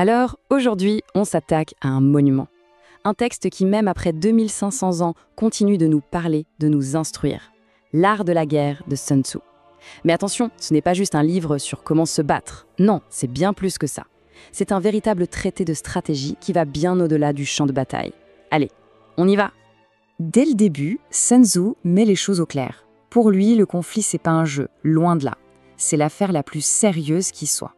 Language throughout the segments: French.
Alors, aujourd'hui, on s'attaque à un monument. Un texte qui, même après 2500 ans, continue de nous parler, de nous instruire. L'art de la guerre de Sun Tzu. Mais attention, ce n'est pas juste un livre sur comment se battre. Non, c'est bien plus que ça. C'est un véritable traité de stratégie qui va bien au-delà du champ de bataille. Allez, on y va! Dès le début, Sun Tzu met les choses au clair. Pour lui, le conflit, c'est pas un jeu, loin de là. C'est l'affaire la plus sérieuse qui soit.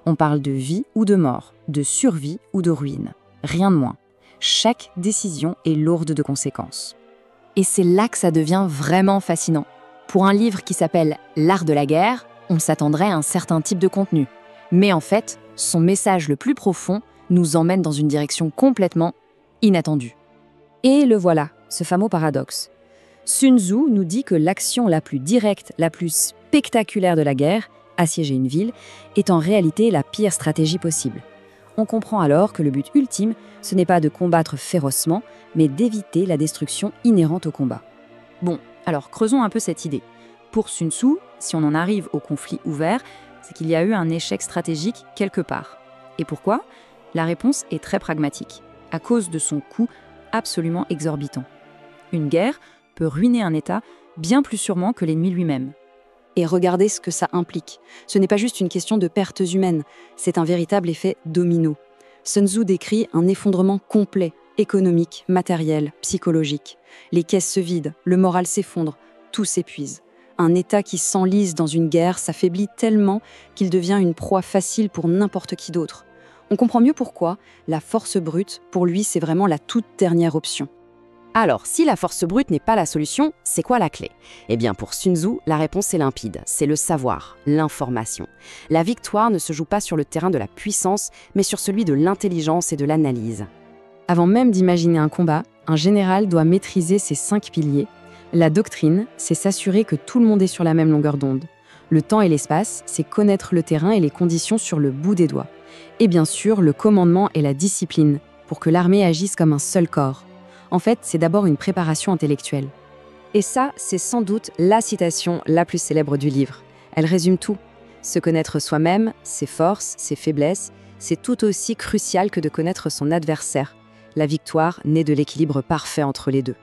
On parle de vie ou de mort, de survie ou de ruine. Rien de moins. Chaque décision est lourde de conséquences. Et c'est là que ça devient vraiment fascinant. Pour un livre qui s'appelle « L'art de la guerre », on s'attendrait à un certain type de contenu. Mais en fait, son message le plus profond nous emmène dans une direction complètement inattendue. Et le voilà, ce fameux paradoxe. Sun Tzu nous dit que l'action la plus directe, la plus spectaculaire de la guerre, assiéger une ville, est en réalité la pire stratégie possible. On comprend alors que le but ultime, ce n'est pas de combattre férocement, mais d'éviter la destruction inhérente au combat. Bon, alors creusons un peu cette idée. Pour Sun Tzu, si on en arrive au conflit ouvert, c'est qu'il y a eu un échec stratégique quelque part. Et pourquoi? La réponse est très pragmatique, à cause de son coût absolument exorbitant. Une guerre peut ruiner un État bien plus sûrement que l'ennemi lui-même. Et regardez ce que ça implique. Ce n'est pas juste une question de pertes humaines, c'est un véritable effet domino. Sun Tzu décrit un effondrement complet, économique, matériel, psychologique. Les caisses se vident, le moral s'effondre, tout s'épuise. Un État qui s'enlise dans une guerre s'affaiblit tellement qu'il devient une proie facile pour n'importe qui d'autre. On comprend mieux pourquoi la force brute, pour lui, c'est vraiment la toute dernière option. Alors, si la force brute n'est pas la solution, c'est quoi la clé? Eh bien, pour Sun Tzu, la réponse est limpide. C'est le savoir, l'information. La victoire ne se joue pas sur le terrain de la puissance, mais sur celui de l'intelligence et de l'analyse. Avant même d'imaginer un combat, un général doit maîtriser ces 5 piliers. La doctrine, c'est s'assurer que tout le monde est sur la même longueur d'onde. Le temps et l'espace, c'est connaître le terrain et les conditions sur le bout des doigts. Et bien sûr, le commandement et la discipline, pour que l'armée agisse comme un seul corps. En fait, c'est d'abord une préparation intellectuelle. Et ça, c'est sans doute la citation la plus célèbre du livre. Elle résume tout. Se connaître soi-même, ses forces, ses faiblesses, c'est tout aussi crucial que de connaître son adversaire. La victoire naît de l'équilibre parfait entre les deux.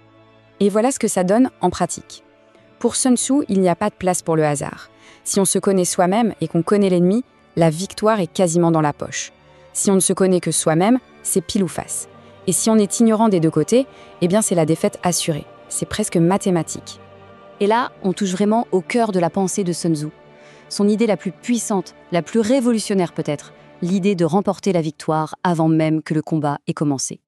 Et voilà ce que ça donne en pratique. Pour Sun Tzu, il n'y a pas de place pour le hasard. Si on se connaît soi-même et qu'on connaît l'ennemi, la victoire est quasiment dans la poche. Si on ne se connaît que soi-même, c'est pile ou face. Et si on est ignorant des deux côtés, eh bien c'est la défaite assurée. C'est presque mathématique. Et là, on touche vraiment au cœur de la pensée de Sun Tzu. Son idée la plus puissante, la plus révolutionnaire peut-être, l'idée de remporter la victoire avant même que le combat ait commencé.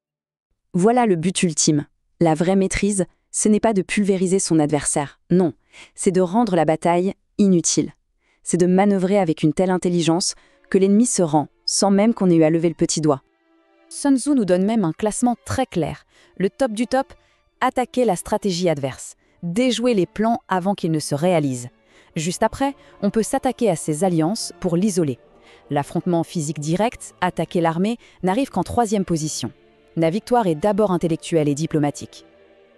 Voilà le but ultime. La vraie maîtrise, ce n'est pas de pulvériser son adversaire, non, c'est de rendre la bataille inutile. C'est de manœuvrer avec une telle intelligence que l'ennemi se rend, sans même qu'on ait eu à lever le petit doigt. Sun Tzu nous donne même un classement très clair. Le top du top, attaquer la stratégie adverse, déjouer les plans avant qu'ils ne se réalisent. Juste après, on peut s'attaquer à ses alliances pour l'isoler. L'affrontement physique direct, attaquer l'armée, n'arrive qu'en 3e position. La victoire est d'abord intellectuelle et diplomatique.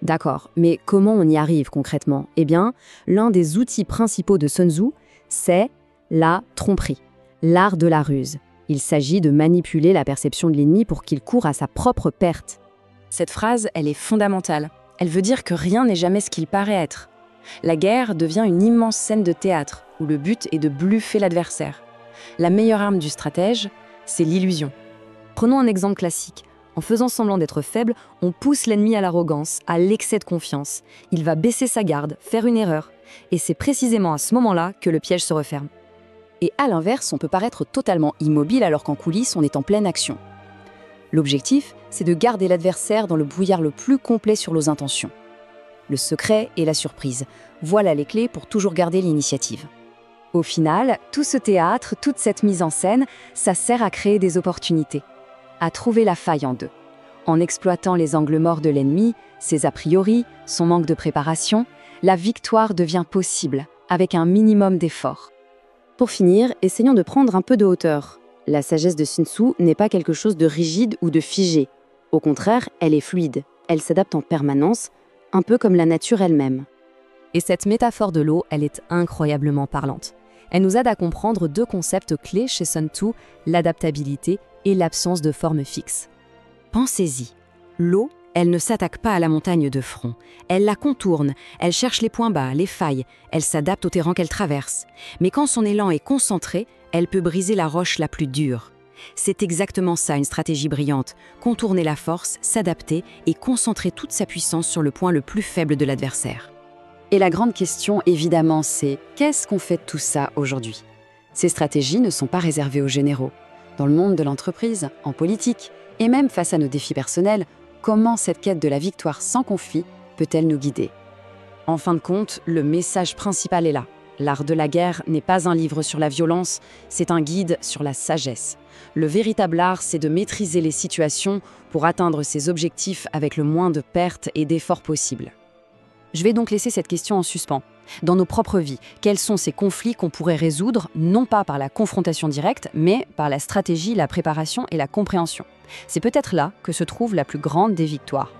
D'accord, mais comment on y arrive concrètement? Eh bien, l'un des outils principaux de Sun Tzu, c'est la tromperie, l'art de la ruse. Il s'agit de manipuler la perception de l'ennemi pour qu'il court à sa propre perte. Cette phrase, elle est fondamentale. Elle veut dire que rien n'est jamais ce qu'il paraît être. La guerre devient une immense scène de théâtre où le but est de bluffer l'adversaire. La meilleure arme du stratège, c'est l'illusion. Prenons un exemple classique. En faisant semblant d'être faible, on pousse l'ennemi à l'arrogance, à l'excès de confiance. Il va baisser sa garde, faire une erreur. Et c'est précisément à ce moment-là que le piège se referme. Et à l'inverse, on peut paraître totalement immobile alors qu'en coulisses, on est en pleine action. L'objectif, c'est de garder l'adversaire dans le brouillard le plus complet sur nos intentions. Le secret et la surprise, voilà les clés pour toujours garder l'initiative. Au final, tout ce théâtre, toute cette mise en scène, ça sert à créer des opportunités, à trouver la faille en deux. En exploitant les angles morts de l'ennemi, ses a priori, son manque de préparation, la victoire devient possible, avec un minimum d'effort. Pour finir, essayons de prendre un peu de hauteur. La sagesse de Sun Tzu n'est pas quelque chose de rigide ou de figé. Au contraire, elle est fluide. Elle s'adapte en permanence, un peu comme la nature elle-même. Et cette métaphore de l'eau, elle est incroyablement parlante. Elle nous aide à comprendre 2 concepts clés chez Sun Tzu, l'adaptabilité et l'absence de forme fixe. Pensez-y, l'eau, elle ne s'attaque pas à la montagne de front, elle la contourne, elle cherche les points bas, les failles, elle s'adapte au terrain qu'elle traverse. Mais quand son élan est concentré, elle peut briser la roche la plus dure. C'est exactement ça une stratégie brillante, contourner la force, s'adapter et concentrer toute sa puissance sur le point le plus faible de l'adversaire. Et la grande question, évidemment, c'est qu'est-ce qu'on fait de tout ça aujourd'hui? Ces stratégies ne sont pas réservées aux généraux. Dans le monde de l'entreprise, en politique, et même face à nos défis personnels, comment cette quête de la victoire sans conflit peut-elle nous guider? En fin de compte, le message principal est là. L'art de la guerre n'est pas un livre sur la violence, c'est un guide sur la sagesse. Le véritable art, c'est de maîtriser les situations pour atteindre ses objectifs avec le moins de pertes et d'efforts possibles. Je vais donc laisser cette question en suspens. Dans nos propres vies, quels sont ces conflits qu'on pourrait résoudre, non pas par la confrontation directe, mais par la stratégie, la préparation et la compréhension? C'est peut-être là que se trouve la plus grande des victoires.